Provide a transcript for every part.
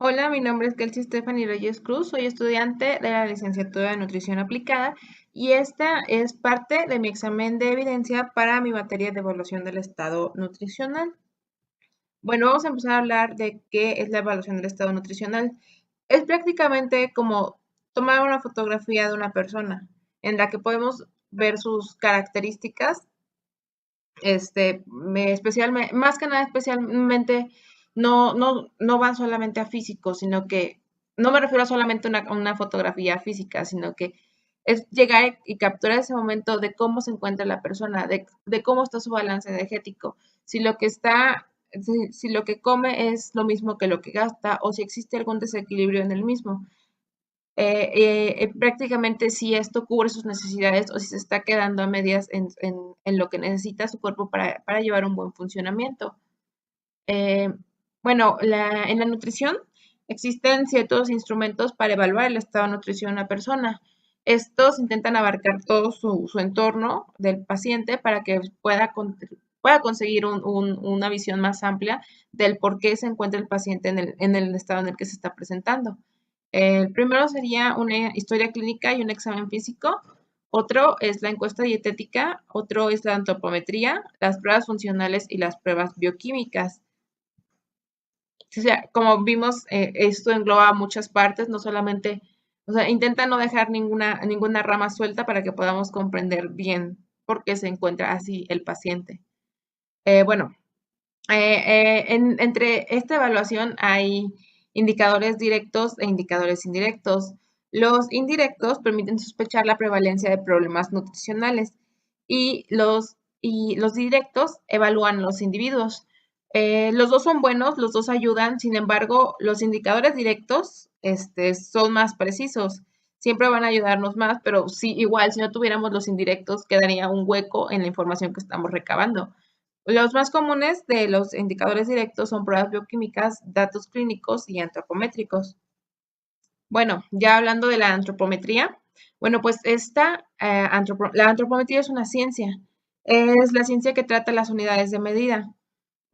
Hola, mi nombre es Kelsey Stephanie Reyes Cruz, soy estudiante de la licenciatura de Nutrición Aplicada y esta es parte de mi examen de evidencia para mi materia de evaluación del estado nutricional. Bueno, vamos a empezar a hablar de qué es la evaluación del estado nutricional. Es prácticamente como tomar una fotografía de una persona en la que podemos ver sus características más que nada especialmente, no van solamente a físico, sino que, no me refiero solamente a una fotografía física, sino que es llegar y capturar ese momento de cómo se encuentra la persona, de cómo está su balance energético, si lo que si lo que come es lo mismo que lo que gasta, o si existe algún desequilibrio en el mismo. Prácticamente si esto cubre sus necesidades o si se está quedando a medias en lo que necesita su cuerpo para llevar un buen funcionamiento. Eh, bueno, en la nutrición existen ciertos instrumentos para evaluar el estado de nutrición de una persona. Estos intentan abarcar todo su entorno del paciente para que pueda conseguir una visión más amplia del por qué se encuentra el paciente en el estado en el que se está presentando. El primero sería una historia clínica y un examen físico. Otro es la encuesta dietética. Otro es la antropometría, las pruebas funcionales y las pruebas bioquímicas. O sea, como vimos, esto engloba muchas partes, no solamente, o sea, intenta no dejar ninguna rama suelta para que podamos comprender bien por qué se encuentra así el paciente. Bueno, entre esta evaluación hay indicadores directos e indicadores indirectos. Los indirectos permiten sospechar la prevalencia de problemas nutricionales y los directos evalúan los individuos. Los dos son buenos, los dos ayudan, sin embargo, los indicadores directos, son más precisos. Siempre van a ayudarnos más, pero sí, igual, si no tuviéramos los indirectos, quedaría un hueco en la información que estamos recabando. Los más comunes de los indicadores directos son pruebas bioquímicas, datos clínicos y antropométricos. Bueno, ya hablando de la antropometría, bueno, pues la antropometría es una ciencia. Es la ciencia que trata las unidades de medida.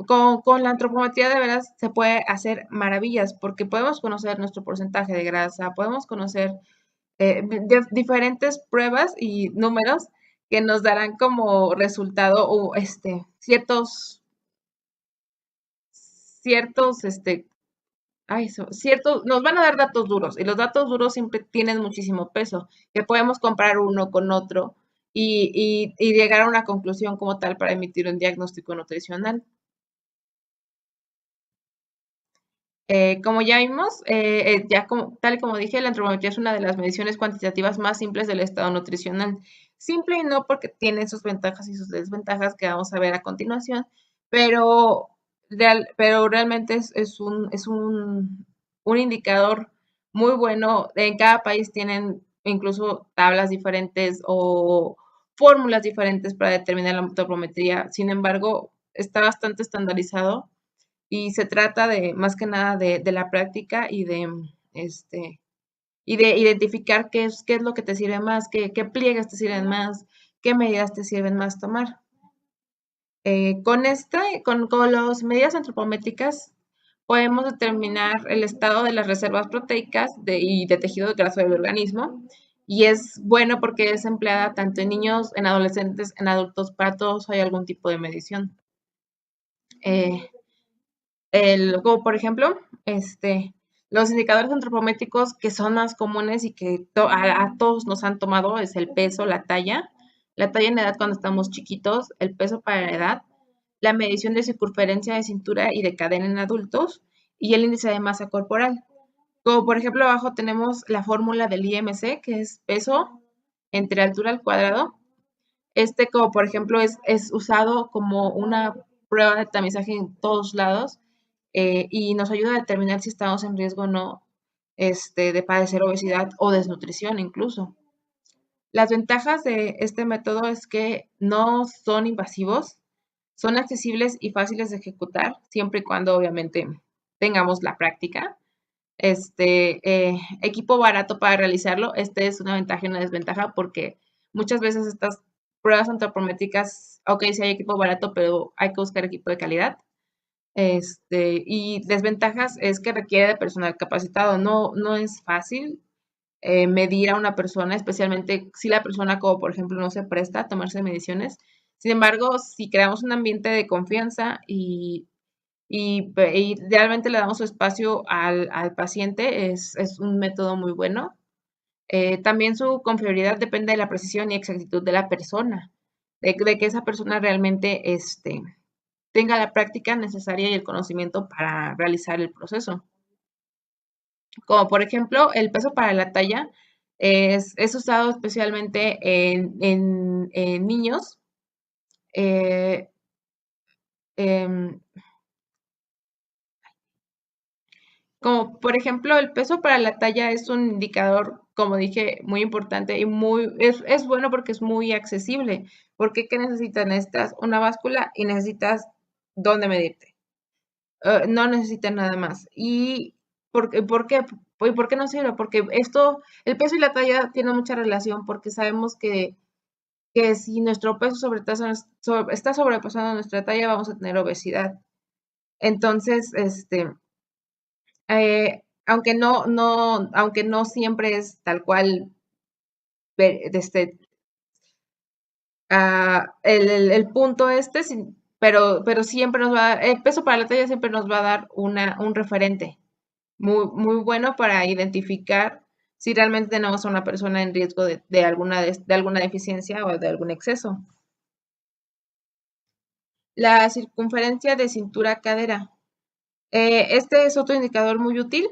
Con la antropometría de veras se puede hacer maravillas porque podemos conocer nuestro porcentaje de grasa, podemos conocer diferentes pruebas y números que nos darán como resultado o ciertos, ciertos, nos van a dar datos duros y los datos duros siempre tienen muchísimo peso, que podemos comparar uno con otro y llegar a una conclusión como tal para emitir un diagnóstico nutricional. Como ya vimos, tal y como dije, la antropometría es una de las mediciones cuantitativas más simples del estado nutricional. Simple y no porque tiene sus ventajas y sus desventajas que vamos a ver a continuación, pero, pero realmente un indicador muy bueno. En cada país tienen incluso tablas diferentes o fórmulas diferentes para determinar la antropometría. Sin embargo, está bastante estandarizado y se trata de más que nada de la práctica y de identificar qué es lo que te sirve más, qué pliegues te sirven más, qué medidas te sirven más tomar. Con las medidas antropométricas podemos determinar el estado de las reservas proteicas y de tejido graso del organismo. Y es bueno porque es empleada tanto en niños, en adolescentes, en adultos, para todos hay algún tipo de medición. Eh, Como por ejemplo, los indicadores antropométricos que son más comunes y que a todos nos han tomado es el peso, la talla en edad cuando estamos chiquitos, el peso para la edad, la medición de circunferencia de cintura y de cadera en adultos y el índice de masa corporal. Como por ejemplo abajo tenemos la fórmula del IMC, que es peso entre altura al cuadrado. Como por ejemplo es usado como una prueba de tamizaje en todos lados, y nos ayuda a determinar si estamos en riesgo o no, de padecer obesidad o desnutrición incluso. Las ventajas de este método es que no son invasivos, son accesibles y fáciles de ejecutar, siempre y cuando obviamente tengamos la práctica. Equipo barato para realizarlo. Es una ventaja y una desventaja porque muchas veces estas pruebas antropométricas, ok, sí hay equipo barato, pero hay que buscar equipo de calidad. Y desventajas es que requiere de personal capacitado. No es fácil medir a una persona, especialmente si la persona, como por ejemplo, no se presta a tomarse mediciones. Sin embargo, si creamos un ambiente de confianza y realmente le damos su espacio al paciente, es un método muy bueno. También su confiabilidad depende de la precisión y exactitud de la persona, de que esa persona realmente tenga la práctica necesaria y el conocimiento para realizar el proceso. Como por ejemplo, el peso para la talla es usado especialmente en niños. eh, em, Como por ejemplo, el peso para la talla es un indicador, como dije, muy importante y es bueno porque es muy accesible. Porque ¿qué necesitas? Necesitas una báscula y necesitas dónde medirte. No necesitas nada más. ¿Y por qué no sirve? Porque el peso y la talla tienen mucha relación porque sabemos que si nuestro peso está sobrepasando nuestra talla, vamos a tener obesidad. Entonces, aunque no siempre es tal cual, ve- este, el punto pero siempre nos va a dar, el peso para la talla siempre nos va a dar un referente muy, muy bueno para identificar si realmente tenemos a una persona en riesgo de alguna deficiencia o de algún exceso. La circunferencia de cintura-cadera. Este es otro indicador muy útil.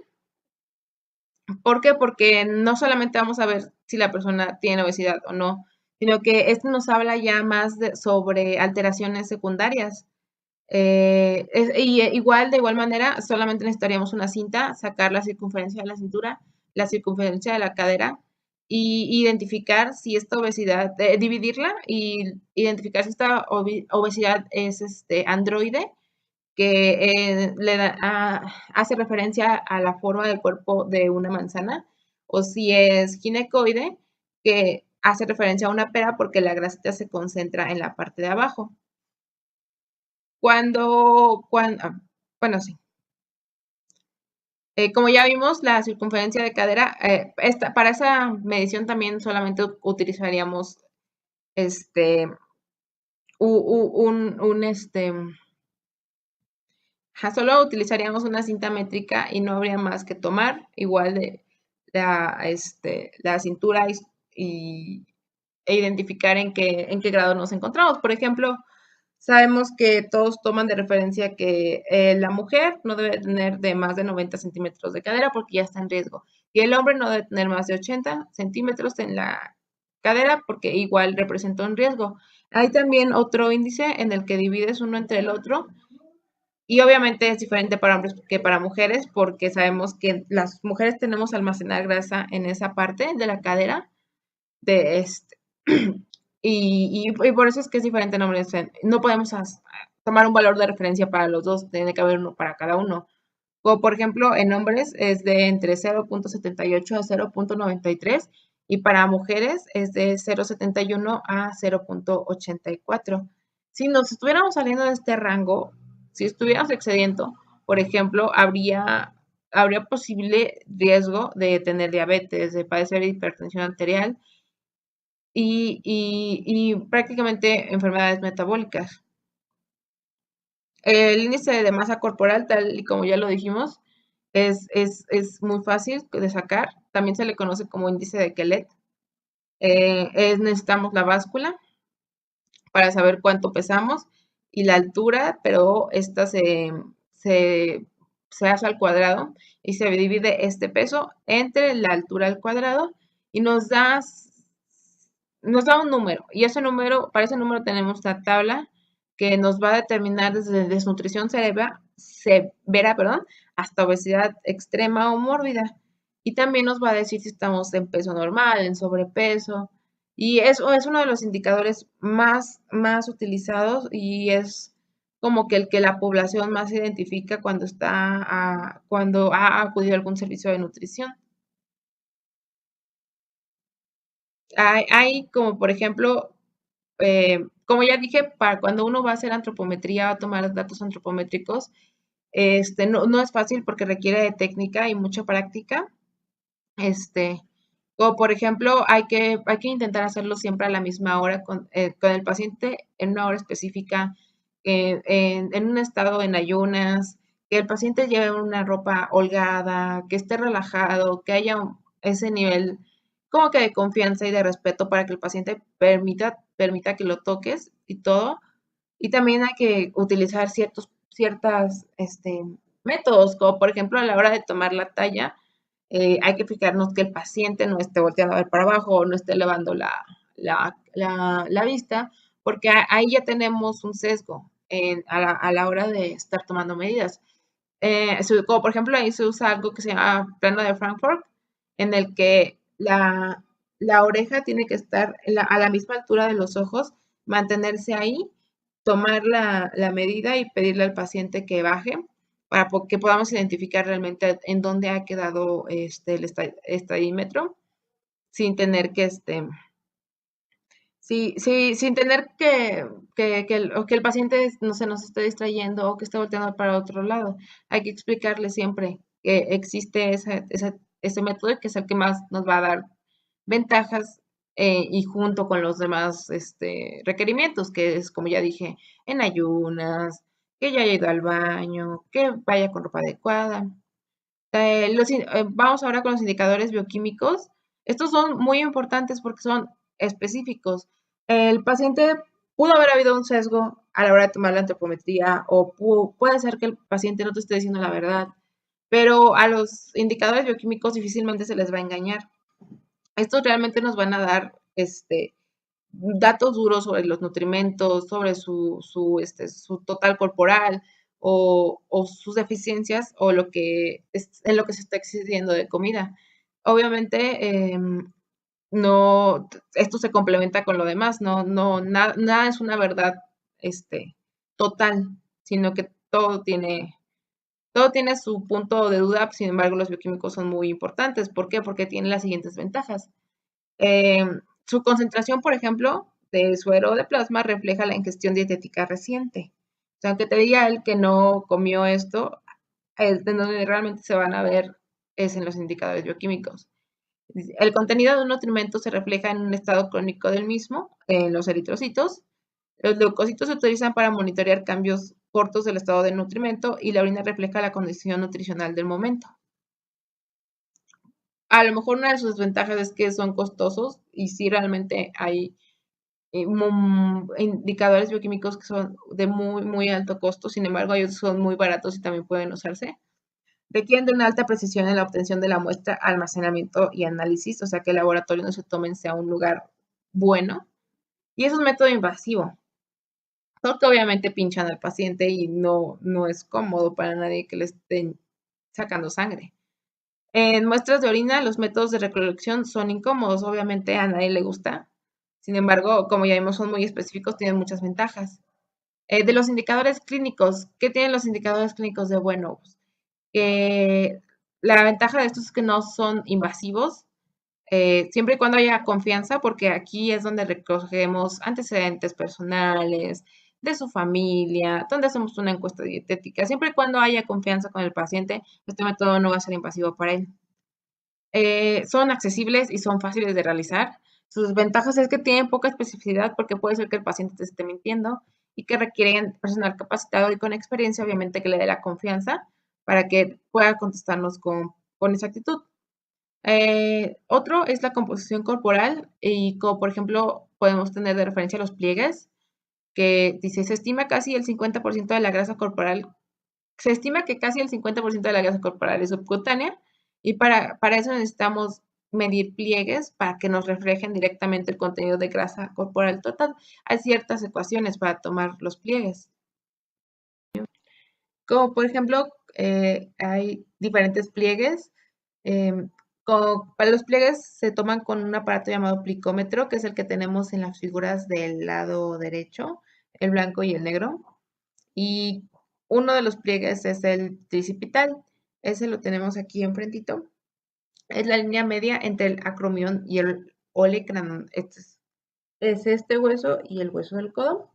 ¿Por qué? Porque no solamente vamos a ver si la persona tiene obesidad o no, sino que este nos habla ya más sobre alteraciones secundarias. De igual manera, solamente necesitaríamos una cinta, sacar la circunferencia de la cintura, la circunferencia de la cadera y identificar si esta obesidad, dividirla y identificar si esta obesidad es androide, que hace referencia a la forma del cuerpo de una manzana, o si es ginecoide, que hace referencia a una pera porque la grasita se concentra en la parte de abajo. Bueno, sí. Como ya vimos, la circunferencia de cadera, para esa medición también solamente utilizaríamos este, solo utilizaríamos una cinta métrica y no habría más que tomar, igual de la cintura y- e identificar en qué grado nos encontramos. Por ejemplo, sabemos que todos toman de referencia que la mujer no debe tener de más de 90 centímetros de cadera porque ya está en riesgo. Y el hombre no debe tener más de 80 centímetros en la cadera porque igual representa un riesgo. Hay también otro índice en el que divides uno entre el otro y obviamente es diferente para hombres que para mujeres porque sabemos que las mujeres tenemos almacenar grasa en esa parte de la cadera de y por eso es que es diferente en hombres. No podemos tomar un valor de referencia para los dos, tiene que haber uno para cada uno. Como por ejemplo, en hombres es de entre 0,78 a 0,93 y para mujeres es de 0,71 a 0,84. Si nos estuviéramos saliendo de este rango, si estuviéramos excediendo, por ejemplo, habría posible riesgo de tener diabetes, de padecer hipertensión arterial y prácticamente enfermedades metabólicas. El índice de masa corporal, tal y como ya lo dijimos, es muy fácil de sacar. También se le conoce como índice de Quellet. Necesitamos la báscula para saber cuánto pesamos y la altura, pero esta se, se hace al cuadrado y se divide este peso entre la altura al cuadrado y nos da un número. Y para ese número tenemos la tabla que nos va a determinar desde desnutrición severa, perdón, hasta obesidad extrema o mórbida. Y también nos va a decir si estamos en peso normal, en sobrepeso. Y eso es uno de los indicadores más utilizados y es como que el que la población más identifica cuando ha acudido a algún servicio de nutrición. Hay como por ejemplo, como ya dije, para cuando uno va a hacer antropometría, va a tomar datos antropométricos, No es fácil porque requiere de técnica y mucha práctica. Este, o por ejemplo, hay que intentar hacerlo siempre a la misma hora con el paciente en una hora específica, en un estado en ayunas, que el paciente lleve una ropa holgada, que esté relajado, que haya ese nivel como que de confianza y de respeto para que el paciente permita que lo toques y todo. Y también hay que utilizar ciertas métodos, como por ejemplo a la hora de tomar la talla, hay que fijarnos que el paciente no esté volteando a ver para abajo o no esté elevando la vista, porque ahí ya tenemos un sesgo a la hora de estar tomando medidas. Como por ejemplo ahí se usa algo que se llama plano de Frankfurt, en el que la oreja tiene que estar a la misma altura de los ojos, mantenerse ahí, tomar la medida y pedirle al paciente que baje para que podamos identificar realmente en dónde ha quedado el estadímetro sin tener que sí, sí, sin tener que el paciente no se nos esté distrayendo o que esté volteando para otro lado. Hay que explicarle siempre que existe ese método y que es el que más nos va a dar ventajas, y junto con los demás requerimientos, que es, como ya dije, en ayunas, que ya haya ido al baño, que vaya con ropa adecuada. Vamos ahora con los indicadores bioquímicos. Estos son muy importantes porque son específicos. El paciente pudo haber habido un sesgo a la hora de tomar la antropometría o puede ser que el paciente no te esté diciendo la verdad, pero a los indicadores bioquímicos difícilmente se les va a engañar. Estos realmente nos van a dar datos duros sobre los nutrimentos, sobre su total corporal o sus deficiencias o en lo que se está excediendo de comida. Obviamente, no, esto se complementa con lo demás, nada es una verdad total, sino que todo tiene su punto de duda. Sin embargo, los bioquímicos son muy importantes. ¿Por qué? Porque tienen las siguientes ventajas. Eh, Su concentración, por ejemplo, de suero de plasma refleja la ingestión dietética reciente. O sea, aunque te diga él que no comió esto, de donde realmente se van a ver es en los indicadores bioquímicos. El contenido de un nutrimento se refleja en un estado crónico del mismo, en los eritrocitos. Los leucocitos se utilizan para monitorear cambios cortos del estado del nutrimento y la orina refleja la condición nutricional del momento. A lo mejor una de sus ventajas es que son costosos y sí realmente hay indicadores bioquímicos que son de muy, muy alto costo. Sin embargo, ellos son muy baratos y también pueden usarse. Requieren de una alta precisión en la obtención de la muestra, almacenamiento y análisis, o sea que el laboratorio no se tomen sea un lugar bueno. Y es un método invasivo, porque obviamente pinchan al paciente y no es cómodo para nadie que le estén sacando sangre. En muestras de orina, los métodos de recolección son incómodos, obviamente a nadie le gusta. Sin embargo, como ya vimos, son muy específicos, tienen muchas ventajas. De los indicadores clínicos, ¿qué tienen los indicadores clínicos de bueno? Pues, la ventaja de estos es que no son invasivos, siempre y cuando haya confianza, porque aquí es donde recogemos antecedentes personales, de su familia, donde hacemos una encuesta dietética. Siempre y cuando haya confianza con el paciente, este método no va a ser invasivo para él. Son accesibles y son fáciles de realizar. Sus ventajas es que tienen poca especificidad porque puede ser que el paciente te esté mintiendo y que requieren personal capacitado y con experiencia, obviamente, que le dé la confianza para que pueda contestarnos con exactitud. Otro es la composición corporal y como por ejemplo podemos tener de referencia los pliegues, que dice, se estima que casi el 50% de la grasa corporal es subcutánea y para eso necesitamos medir pliegues para que nos reflejen directamente el contenido de grasa corporal total. Hay ciertas ecuaciones para tomar los pliegues, como por ejemplo, hay diferentes pliegues. Para los pliegues se toman con un aparato llamado plicómetro, que es el que tenemos en las figuras del lado derecho, el blanco y el negro. Y uno de los pliegues es el tricipital. Ese lo tenemos aquí enfrentito. Es la línea media entre el acromión y el olecranon. Es este hueso y el hueso del codo.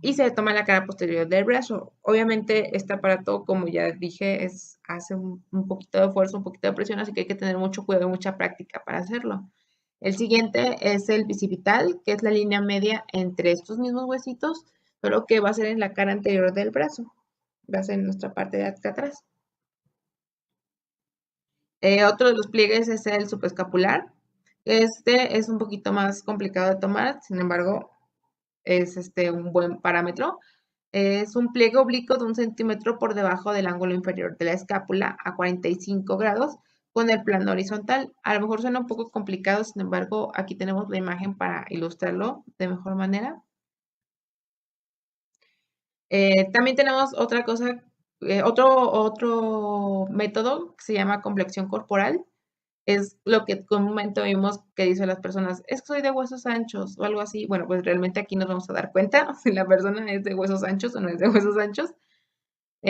y se toma la cara posterior del brazo. Obviamente este aparato, como ya dije, hace un poquito de fuerza, un poquito de presión, así que hay que tener mucho cuidado y mucha práctica para hacerlo. El siguiente es el bicipital, que es la línea media entre estos mismos huesitos, solo que va a ser en la cara anterior del brazo, va a ser en nuestra parte de acá atrás. Otro de los pliegues es el subescapular. Este es un poquito más complicado de tomar, sin embargo, es un buen parámetro. Es un pliegue oblicuo de 1 centímetro por debajo del ángulo inferior de la escápula a 45 grados con el plano horizontal. A lo mejor suena un poco complicado, sin embargo, aquí tenemos la imagen para ilustrarlo de mejor manera. También tenemos otra cosa, otro método que se llama complexión corporal. Es lo que comúnmente oímos que dicen las personas, es que soy de huesos anchos o algo así. Bueno, pues realmente aquí nos vamos a dar cuenta si la persona es de huesos anchos o no es de huesos anchos,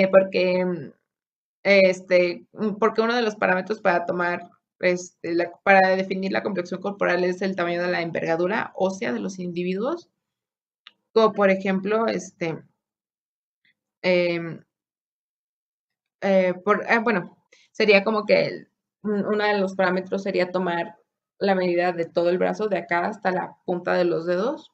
porque porque uno de los parámetros para tomar, para definir la complexión corporal es el tamaño de la envergadura ósea de los individuos, como por ejemplo, em, bueno, sería como que uno de los parámetros sería tomar la medida de todo el brazo, de acá hasta la punta de los dedos.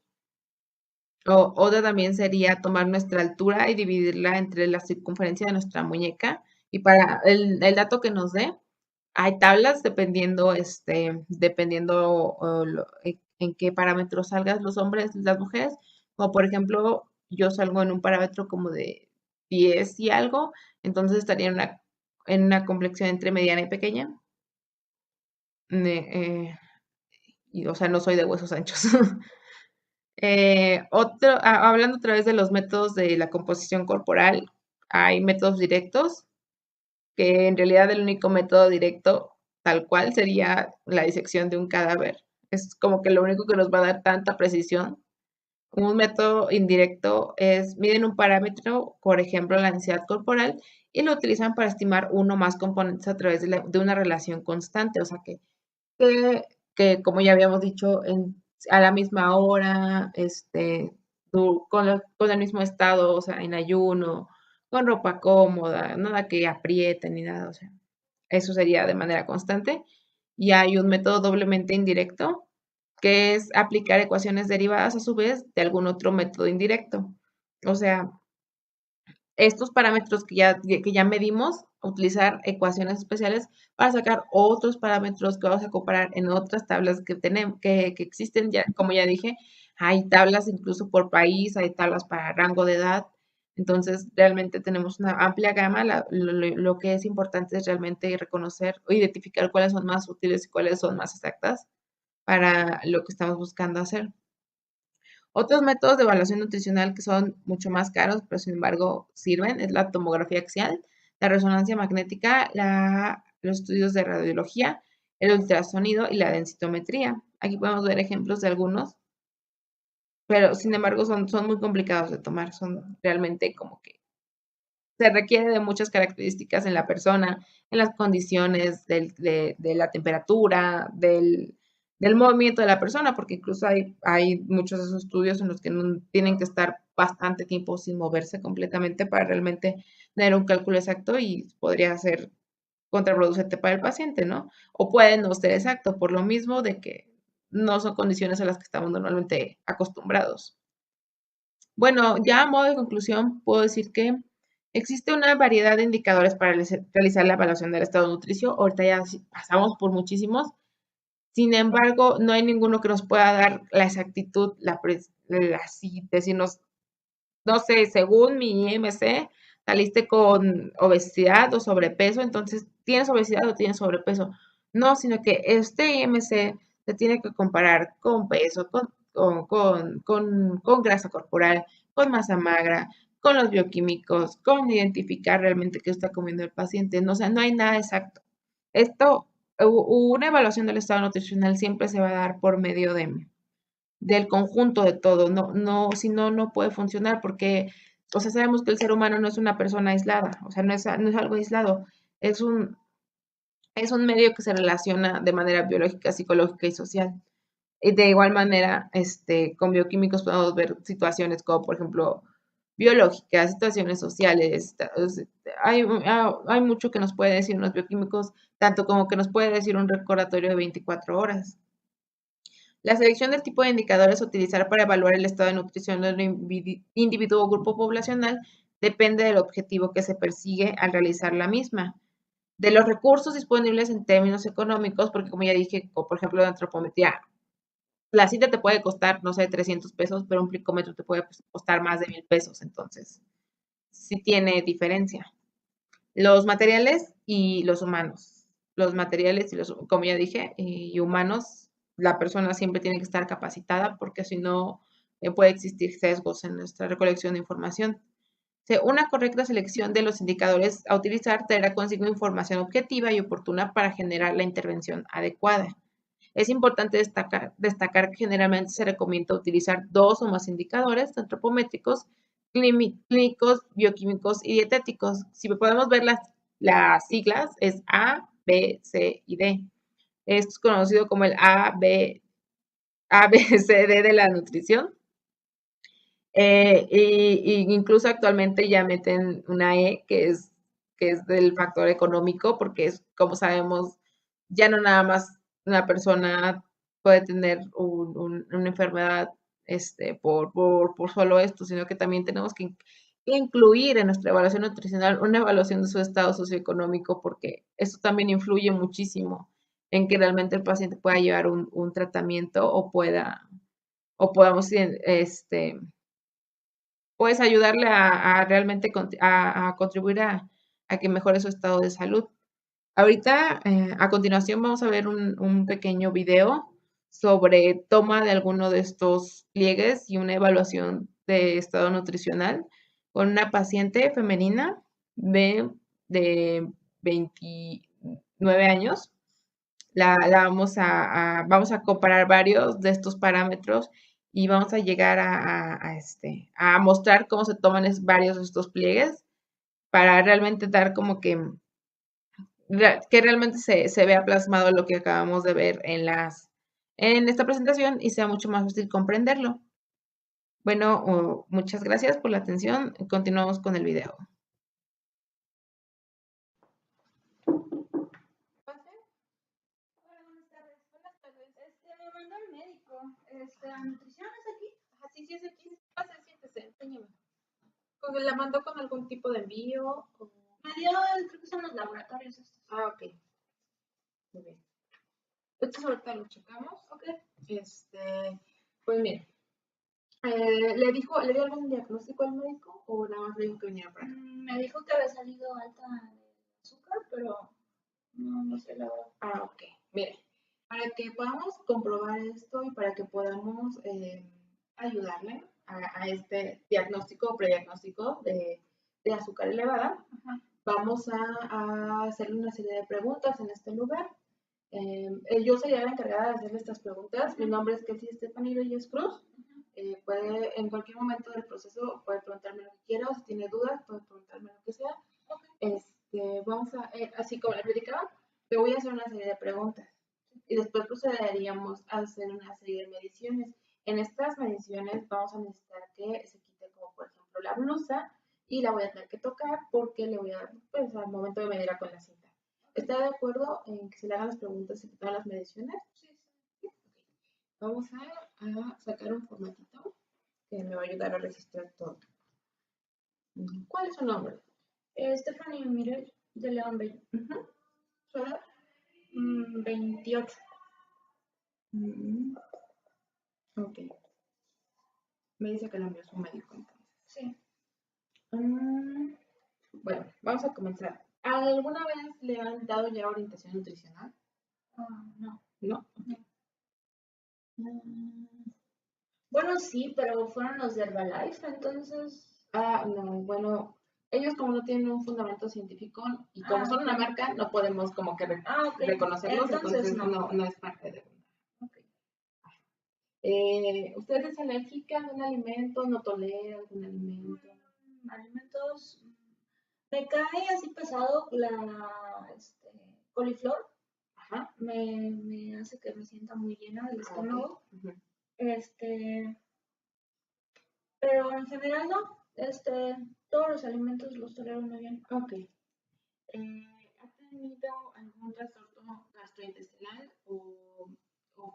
Otra también sería tomar nuestra altura y dividirla entre la circunferencia de nuestra muñeca. Y para el dato que nos dé, hay tablas dependiendo en qué parámetros salgas los hombres y las mujeres. Como por ejemplo, yo salgo en un parámetro como de 10 y algo, entonces estaría en una complexión entre mediana y pequeña. O sea, no soy de huesos anchos. Hablando otra vez de los métodos de la composición corporal, hay métodos directos, que en realidad el único método directo tal cual sería la disección de un cadáver. Es como que lo único que nos va a dar tanta precisión. Un método indirecto es, miden un parámetro, por ejemplo, la densidad corporal, y lo utilizan para estimar uno o más componentes a través de una relación constante. O sea que, que como ya habíamos dicho, a la misma hora, con el mismo estado, o sea, en ayuno, con ropa cómoda, nada que apriete ni nada, o sea, eso sería de manera constante. Y hay un método doblemente indirecto, que es aplicar ecuaciones derivadas a su vez de algún otro método indirecto. O sea, estos parámetros que ya medimos, utilizar ecuaciones especiales para sacar otros parámetros que vamos a comparar en otras tablas que tenemos, que existen ya, como ya dije, hay tablas incluso por país, hay tablas para rango de edad. Entonces, realmente tenemos una amplia gama. Lo que es importante es realmente reconocer o identificar cuáles son más útiles y cuáles son más exactas para lo que estamos buscando hacer. Otros métodos de evaluación nutricional que son mucho más caros, pero sin embargo sirven, es la tomografía axial, la resonancia magnética, los estudios de radiología, el ultrasonido y la densitometría. Aquí podemos ver ejemplos de algunos, pero sin embargo son muy complicados de tomar, son realmente como que se requiere de muchas características en la persona, en las condiciones de la temperatura, del movimiento de la persona, porque incluso hay muchos de esos estudios en los que tienen que estar bastante tiempo sin moverse completamente para realmente tener un cálculo exacto y podría ser contraproducente para el paciente, ¿no? O puede no ser exacto, por lo mismo de que no son condiciones a las que estamos normalmente acostumbrados. Bueno, ya a modo de conclusión, puedo decir que existe una variedad de indicadores para realizar la evaluación del estado nutricio. Ahorita ya pasamos por muchísimos. Sin embargo, no hay ninguno que nos pueda dar la exactitud, así decirnos, no sé, según mi IMC, saliste con obesidad o sobrepeso, entonces tienes obesidad o tienes sobrepeso. No, sino que este IMC se tiene que comparar con peso, con grasa corporal, con masa magra, con los bioquímicos, con identificar realmente qué está comiendo el paciente. No, o sea, no hay nada exacto. Esto, una evaluación del estado nutricional siempre se va a dar por medio del conjunto de todo. No, no, si no, no puede funcionar porque, o sea, sabemos que el ser humano no es una persona aislada, o sea, no es algo aislado, es un medio que se relaciona de manera biológica, psicológica y social. Y de igual manera, con bioquímicos podemos ver situaciones como, por ejemplo, biológicas, situaciones sociales. Hay mucho que nos puede decir unos bioquímicos, tanto como que nos puede decir un recordatorio de 24 horas. La selección del tipo de indicadores a utilizar para evaluar el estado de nutrición de un individuo o grupo poblacional depende del objetivo que se persigue al realizar la misma. De los recursos disponibles en términos económicos, porque como ya dije, por ejemplo, de antropometría, la cinta te puede costar, no sé, 300 pesos, pero un plicómetro te puede costar más de 1,000 pesos, entonces sí tiene diferencia. Los materiales y los humanos. Los materiales y los, como ya dije, y humanos, la persona siempre tiene que estar capacitada porque si no puede existir sesgos en nuestra recolección de información. Una correcta selección de los indicadores a utilizar traerá consigo información objetiva y oportuna para generar la intervención adecuada. Es importante destacar que generalmente se recomienda utilizar 2 o más indicadores antropométricos, clínicos, bioquímicos y dietéticos. Si podemos ver las siglas, es A, B, C y D. Esto es conocido como el A, B, C, D de la nutrición. Y incluso actualmente ya meten una E, que es del factor económico, porque es, como sabemos, ya no nada más una persona puede tener una enfermedad por solo esto, sino que también tenemos que incluir en nuestra evaluación nutricional una evaluación de su estado socioeconómico, porque eso también influye muchísimo en que realmente el paciente pueda llevar un tratamiento o podamos pues ayudarle a realmente a contribuir a que mejore su estado de salud. Ahorita, a continuación, vamos a ver un pequeño video sobre toma de alguno de estos pliegues y una evaluación de estado nutricional con una paciente femenina de 29 años. Vamos a comparar varios de estos parámetros y vamos a llegar a mostrar cómo se toman varios de estos pliegues para realmente dar como que realmente se vea plasmado lo que acabamos de ver en esta presentación y sea mucho más fácil comprenderlo. Bueno, muchas gracias por la atención. Continuamos con el video. Me mandó el médico. ¿La nutrición es aquí? Sí, sí, es aquí. Pase, siéntese, enséñame. ¿La mandó con algún tipo de envío? Me dio, creo que son los laboratorios estos. Ah, ok. Muy bien. Entonces ahorita lo checamos. Ok. Pues mire, ¿le dio algún diagnóstico al médico o nada más le dijo que viniera para acá? Me dijo que había salido alta de azúcar, pero no sé la verdad. Ah, ok. Mire, para que podamos comprobar esto y para que podamos ayudarle a este diagnóstico o prediagnóstico de azúcar elevada, Ajá. vamos a hacerle una serie de preguntas en este lugar. Yo sería la encargada de hacerle estas preguntas. Mi nombre es Kelsey Stephanie Reyes Cruz. Puede, en cualquier momento del proceso, puede preguntarme lo que quiera, o si tiene dudas, puede preguntarme lo que sea. Vamos así como le platicaba, te voy a hacer una serie de preguntas y después procederíamos a hacer una serie de mediciones. En estas mediciones vamos a necesitar que se quite como por ejemplo la blusa y la voy a tener que tocar porque le voy a dar pues al momento de medirla con la cinta. ¿Está de acuerdo en que se le hagan las preguntas y que todas las mediciones? Sí. Okay. Vamos a sacar un formatito que me va a ayudar a registrar todo. ¿Cuál es su nombre? Stephanie Mirer de León Bello. ¿Su edad? 28. Ok. Me dice que la envió su médico entonces. Sí. Bueno, vamos a comenzar. ¿Alguna vez le han dado ya orientación nutricional? No. ¿No? Bueno, sí, pero fueron los de Herbalife, entonces. No, bueno, ellos como no tienen un fundamento científico y como son una marca, no podemos como que reconocerlos, entonces no es parte de una. ¿Usted es alérgica a algún alimento? ¿No tolera algún alimento? Alimentos. Me cae así pesado la coliflor. Ajá. Me hace que me sienta muy llena del estómago. Okay. Pero en general no. Todos los alimentos los tolero muy bien. Ok. ¿Ha tenido algún trastorno gastrointestinal o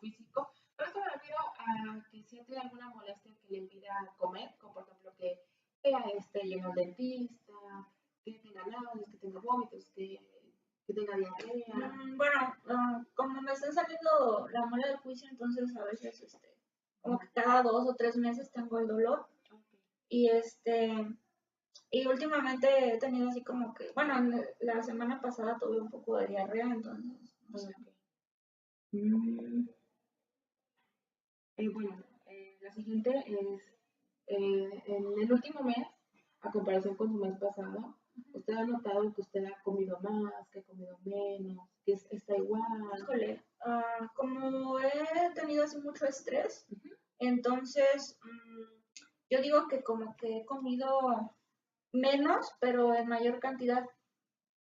físico? Por esto me refiero a que si ha tenido alguna molestia que le impida comer, como por ejemplo que esté lleno al dentista, que tenga náuseas, que tenga vómitos, que tenga diarrea. Bueno, como me está saliendo la muela del juicio, entonces a veces, como que cada 2 o 3 meses tengo el dolor. Okay. Y últimamente he tenido así como que, bueno, la semana pasada tuve un poco de diarrea, entonces, no sé. Okay. Bueno, la siguiente es, en el último mes, a comparación con su mes pasado, ¿usted ha notado que usted ha comido más, que ha comido menos, que está igual? Híjole, como he tenido así mucho estrés, entonces yo digo que como que he comido menos, pero en mayor cantidad.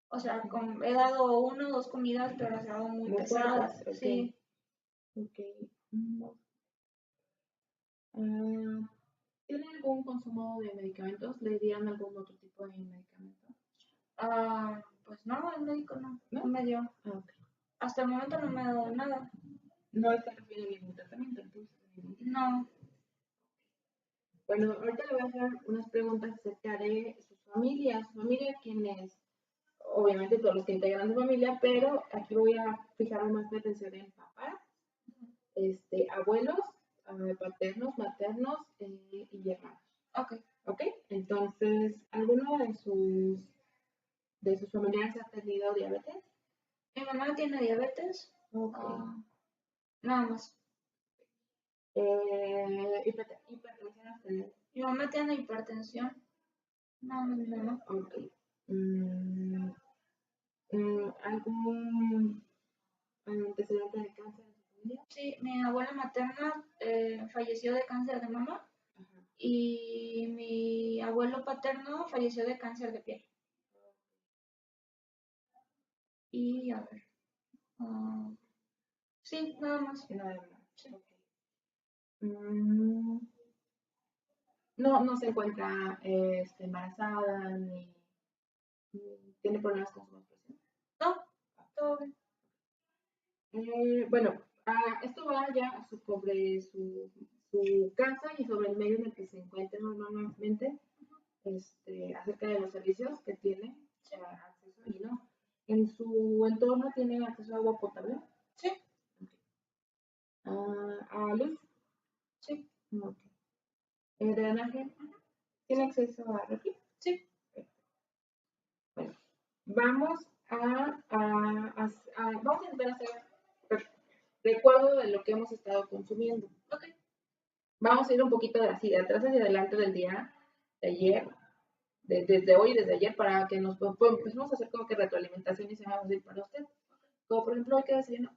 O sea, he dado 1 o 2 comidas, pero las he dado muy pesadas. Fuertes, ok. Sí. Okay. ¿Tiene algún consumo de medicamentos? ¿Le dieron algún otro tipo de medicamento? Pues no, el médico no ¿No? me dio. Ok. Hasta el momento no me ha dado nada. No está recibiendo ningún tratamiento, entonces. No. Bueno, ahorita le voy a hacer unas preguntas acerca de su familia. Su familia, quienes, obviamente todos los que integran su familia, pero aquí voy a fijar más mi atención en papás, abuelos, paternos, maternos y hermanos. Ok. ¿Ok? Entonces, ¿alguno de sus familiares ha tenido diabetes? Mi mamá tiene diabetes. Ok. Nada más. ¿Hipertensión arterial? Mi mamá tiene hipertensión. No, mi mamá. Ok. ¿Algún antecedente de cáncer en su familia? Sí, mi abuela materna falleció de cáncer de mama. Ajá. Y mi abuelo paterno falleció de cáncer de piel. Y a ver. Sí, nada más. Nada más. Sí. Okay. No se encuentra embarazada ni tiene problemas con su menstruación. No, todo bien. Bueno, esto va ya sobre su casa y sobre el medio en el que se encuentra normalmente, acerca de los servicios que tiene, acceso y no. ¿En su entorno tiene acceso a agua potable? Sí. Okay. ¿A luz? Sí. Okay. ¿Drenaje? ¿Tiene acceso a refri? Sí. Bueno, vamos vamos a intentar hacer recuerdo de lo que hemos estado consumiendo. Ok. Vamos a ir un poquito de atrás hacia adelante del día de ayer, desde hoy y desde ayer, para que nos empecemos a hacer como que retroalimentación y se va a decir para usted. Como por ejemplo, hoy que desayunó.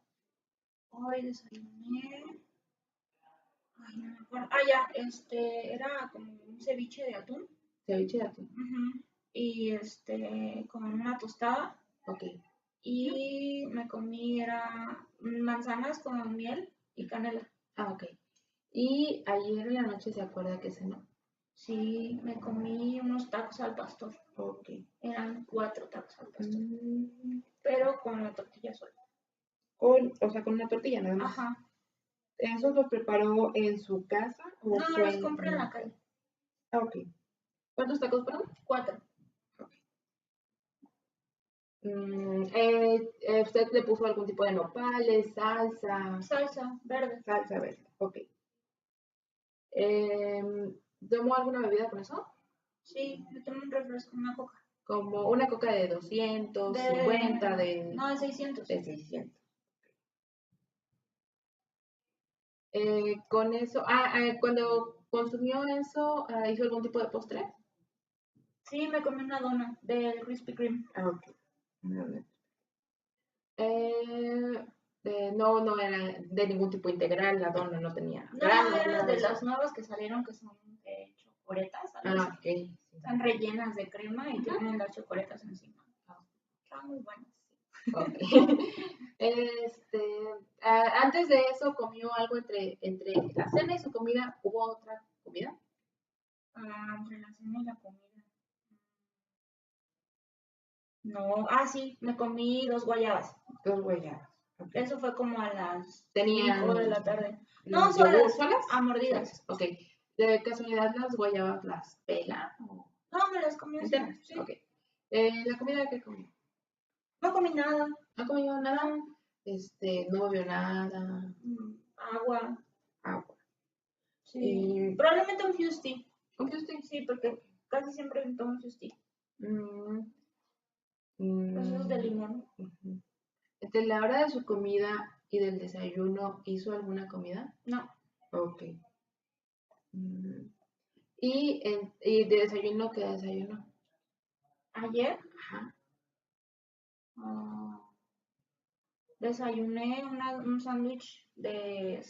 Hoy desayuné. Ay, no me acuerdo. Ya, era como un ceviche de atún. Ceviche de atún. Y con una tostada. Ok. Y me comí, era manzanas con miel y canela. Ok. Y ayer en la noche se acuerda que cenó. Sí, me comí unos tacos al pastor. Ok. Eran 4 tacos al pastor. Pero con la tortilla sola. O sea, con una tortilla nada más. Ajá. ¿Esos los preparó en su casa o No, fue los compré en la calle. Ok. ¿Cuántos tacos fueron? 4. Okay. ¿Usted le puso algún tipo de nopales, salsa? Salsa verde. Salsa verde, ok. ¿Tomó alguna bebida con eso? Sí, me tomé un refresco, una coca. Como una coca de 250, No, de 600. De 600. Con eso, cuando consumió eso, ¿hizo algún tipo de postre? Sí, me comí una dona del Krispy Kreme. Ok. No era de ningún tipo integral, la dona no tenía No, granos, era nada de eso. las nuevas que salieron que son chocoretas. Ok. Sí. Están rellenas de crema y tienen las chocoretas encima. Están muy buenas. Ok. Antes de eso comió algo entre la cena y su comida. ¿Hubo otra comida? Entre la cena y la comida. No, sí, me comí 2 guayabas. 2 guayabas. Okay. Eso fue como a las ¿Tenían 5 de la tarde. No, solas. ¿solas? A mordidas. Ok. ¿De casualidad las guayabas las pela? No, me las comí enteras. Sí. Ok. ¿La comida qué comió? No comí nada. ¿No comió nada? No bebió nada. Agua. Sí. Y Probablemente un Fusty. ¿un Fusty? Sí, porque casi siempre me tomo un Fusty. Esos de limón. ¿Entre la hora de su comida y del desayuno hizo alguna comida? No. Ok. ¿Y de desayuno qué desayuno? ¿Ayer? Ajá. Desayuné un sándwich de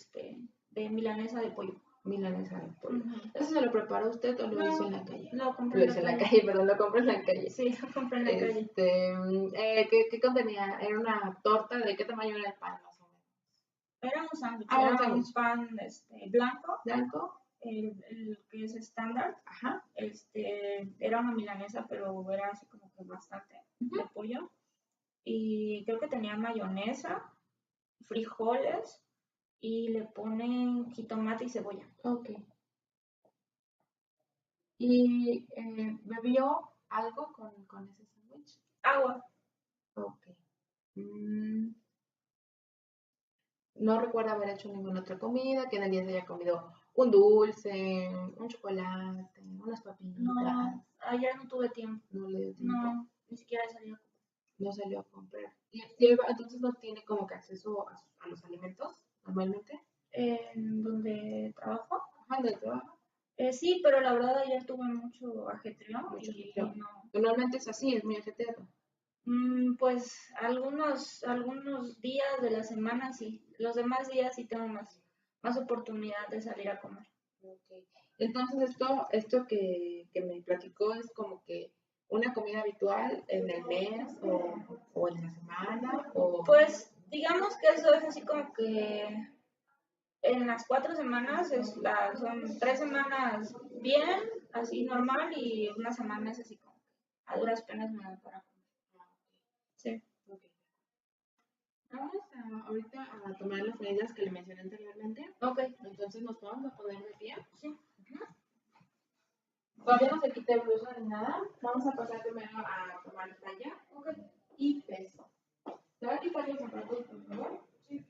milanesa de pollo. Milanesa de pollo. ¿Eso se lo preparó usted o lo hizo en la calle? Lo compré en la calle, perdón, lo compré en la calle. Sí, lo compré en la calle. ¿Qué contenía? ¿Era una torta? ¿De qué tamaño era el pan más o menos? Era un sándwich. Era un pan blanco. ¿Blanco? El que es estándar. Ajá. Era una milanesa, pero era así como que bastante de pollo. Y creo que tenía mayonesa, frijoles y le ponen jitomate y cebolla. Ok. ¿Y bebió algo con ese sándwich? Agua. Ok. No recuerdo haber hecho ninguna otra comida, que en el día se haya comido un dulce, un chocolate, unas papitas. No, ayer no tuve tiempo. No le dio tiempo. No, ni siquiera salí a comprar. No salió a comprar. Entonces no tiene como que acceso a los alimentos normalmente. ¿En donde trabajo? Ajá, en el trabajo. Sí, pero la verdad ayer tuve mucho ajetreo. No. Normalmente es así, es muy ajetreado. Pues algunos días de la semana sí. Los demás días sí tengo más oportunidad de salir a comer. Okay. Entonces esto que me platicó es como que una comida habitual en el mes o en la semana o... Pues digamos que eso es así como que en las 4 semanas son 3 semanas bien, así normal, y una semana es así como que a duras penas me da para comer. Sí. Okay. Vamos ahorita a tomar las medidas que le mencioné anteriormente. Ok. Entonces nos vamos a poner de pie. Sí. Todavía no se quite blusa ni nada. Vamos a pasar primero a tomar talla y peso. ¿Te va a quitar los zapatos, por favor? Sí.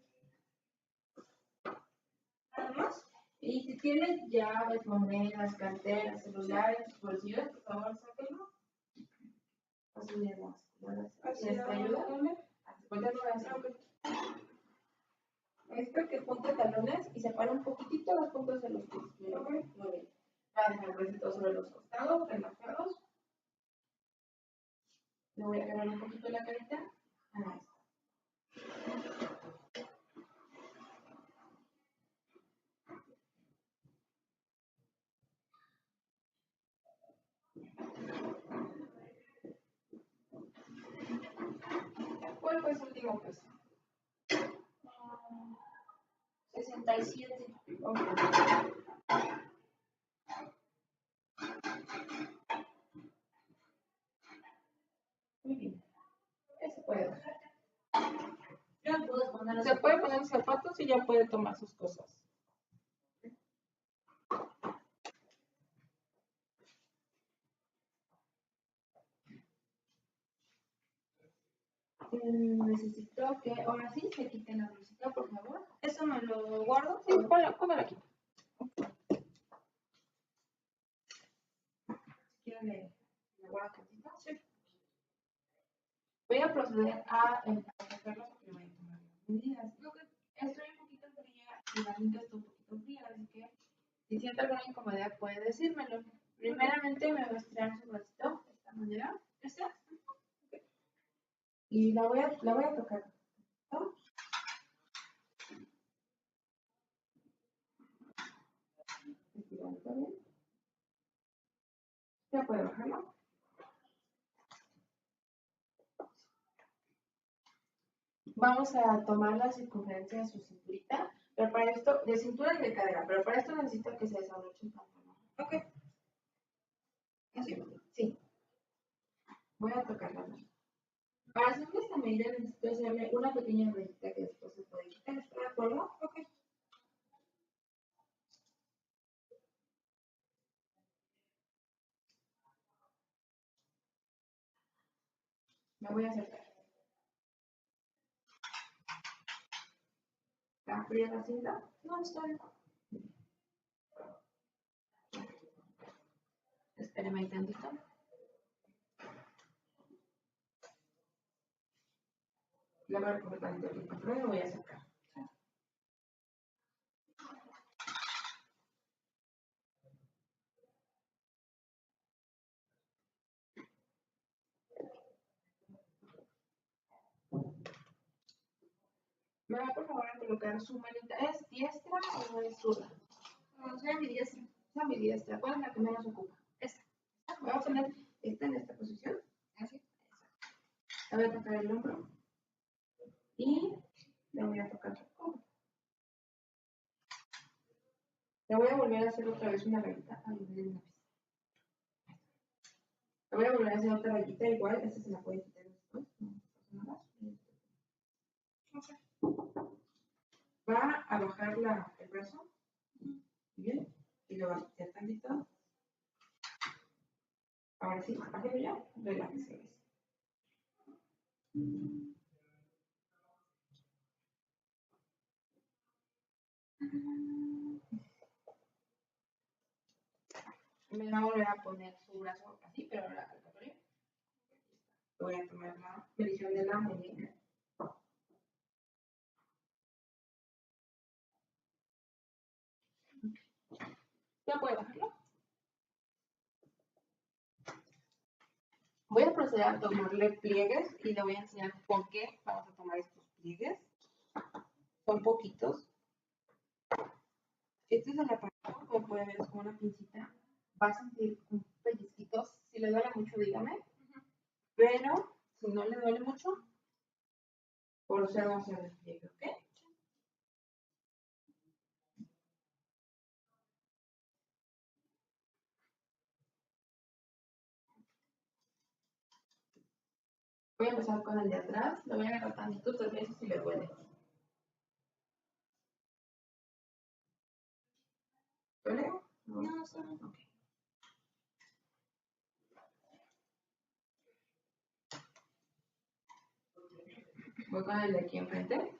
¿Nada más? Y si tienes llaves, monedas, carteras, celulares, bolsillos, por favor, sáquenlo. Así le damos. ¿Te ayuda? Esto que junta talones y separa un poquitito las puntas de los pies. Muy bien. Va a dejar el bracito sobre los costados, relajados. Le voy a agarrar un poquito la carita. Ahí está. ¿Cuál fue su último peso? 67. Okay. Muy bien. Ese puede bajar. Se puede poner zapatos y ya puede tomar sus cosas. Necesito que ahora sí se quiten la blusita, por favor. ¿Eso me lo guardo? Sí, póngalo aquí. ¿Quieren le guardo tantito? Sí. Voy a proceder a sacarlos porque voy a tomar las medidas. Estoy un poquito fría y la cinta está un poquito fría, así que si siente alguna incomodidad puede decírmelo. Primeramente me voy a estirar su bracito de esta manera. ¿Esta? Okay. Y la voy a tocar. ¿No? Estirando bien. Ya puede bajarlo. Vamos a tomar la circunferencia de su cinturita, pero para esto, de cintura y de cadera, pero para esto necesito que se desabroche el pantalón. Ok. Así, sí. Voy a tocarla. Para hacerle esta medida necesito hacerle una pequeña rayita que después se puede quitar. ¿Está de acuerdo? Ok. Me voy a acercar. ¿Está fría la cinta? No, está bien. Espérame ahí tantito. Le voy a recoger tantito el control y lo voy a acercar. Me va por favor a colocar su manita. ¿Es diestra o es zurda? No, soy ambidiestra. Es ambidiestra. ¿Cuál es la que menos ocupa? Esta. Voy a poner esta en esta posición. Así. Le voy a tocar el hombro. Y le voy a tocar el codo. Le voy a volver a hacer otra vez una rayita. Ay, me dio una pista. Le voy a volver a hacer otra rayita igual. Esta se la puede quitar después. No pasa nada. Va a bajar el brazo. Bien. Y lo va a quitar tantito. Ahora sí, bájelo ya. Relájese. Me va a volver a poner su brazo así, pero ahora al contrario. Voy a tomar la medición de la muñeca. ¿Ya puede bajarlo? Voy a proceder a tomarle pliegues y le voy a enseñar por qué vamos a tomar estos pliegues. Son poquitos. Este es el aparato, como pueden ver, es como una pincita. Va a sentir un pellizquitos. Si le duele mucho, dígame. Pero si no le duele mucho, procedo a hacer el pliegue, ¿ok? Voy a empezar con el de atrás. Lo voy a agarrar tantito, tal vez si le duele. ¿Duele? No, está bien. Ok. Voy con el de aquí enfrente.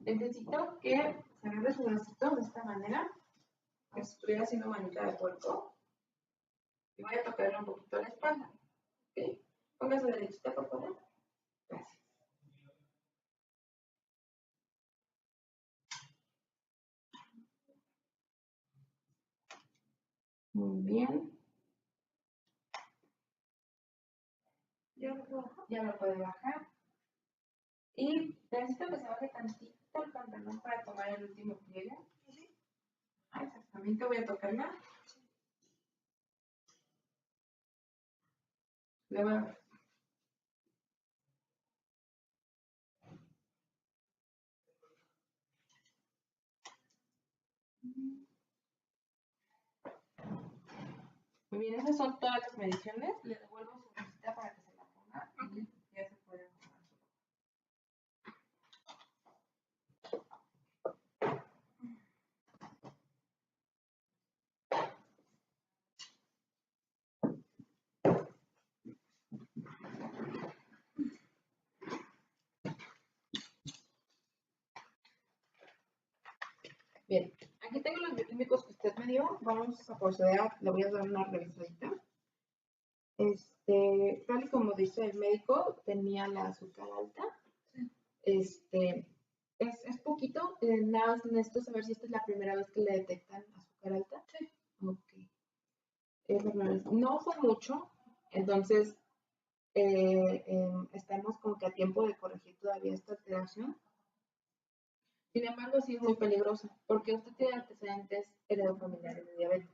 Necesito que se agarre su bracito de esta manera, como si estuviera haciendo manita de puerco. Y voy a tocarle un poquito la espalda. ¿Ok? Póngase derechita, por favor. Gracias. Muy bien. Ya lo puedo bajar. Ya lo puede bajar. Y necesito que se baje tantito el pantalón para tomar el último pliegue. ¿Sí? Ah, exactamente, voy a tocarla. Le voy a... Muy bien, esas son todas las mediciones. Le devuelvo su bolsita para que se la ponga. Y ya se puede acomodar. Bien, aquí tengo los bioquímicos que usted me dio. Vamos a proceder, le voy a dar una revisadita. Tal y como dice el médico, tenía la azúcar alta. Es poquito. Nada más necesito saber si esta es la primera vez que le detectan azúcar alta. Sí. Ok. Es la primera vez. No fue mucho, entonces estamos como que a tiempo de corregir todavía esta alteración. Sin embargo, sí es muy peligrosa, porque usted tiene antecedentes heredofamiliares de diabetes.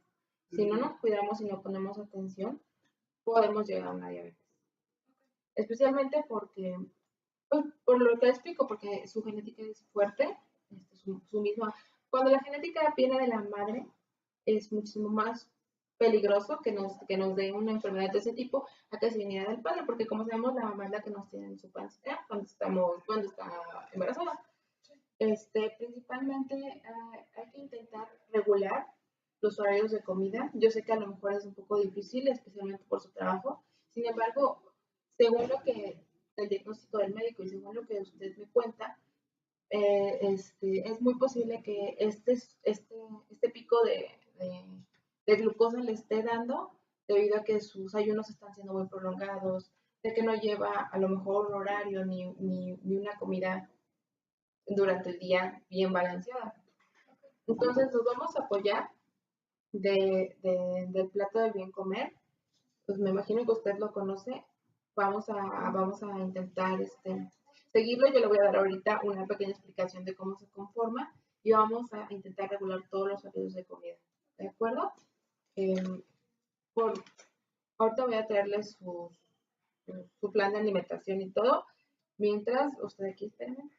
Si no nos cuidamos y no ponemos atención, podemos llegar a una diabetes. especialmente porque, pues, por lo que explico, porque su genética es fuerte, su misma. Cuando la genética viene de la madre, es muchísimo más peligroso que nos dé una enfermedad de ese tipo a que se viniera del padre, porque como sabemos, la mamá es la que nos tiene en su pancita cuando está embarazada. Principalmente hay que intentar regular los horarios de comida. Yo sé que a lo mejor es un poco difícil, especialmente por su trabajo. Sin embargo, según el diagnóstico del médico y según lo que usted me cuenta, es muy posible que este pico de glucosa le esté dando debido a que sus ayunos están siendo muy prolongados, de que no lleva a lo mejor un horario ni una comida durante el día bien balanceada. Entonces nos vamos a apoyar del plato del bien comer. Pues me imagino que usted lo conoce. Vamos a intentar seguirlo. Yo le voy a dar ahorita una pequeña explicación de cómo se conforma y vamos a intentar regular todos los horarios de comida. ¿De acuerdo? Eh, por, ahorita voy a traerles su plan de alimentación y todo. Mientras, usted aquí, espérenme.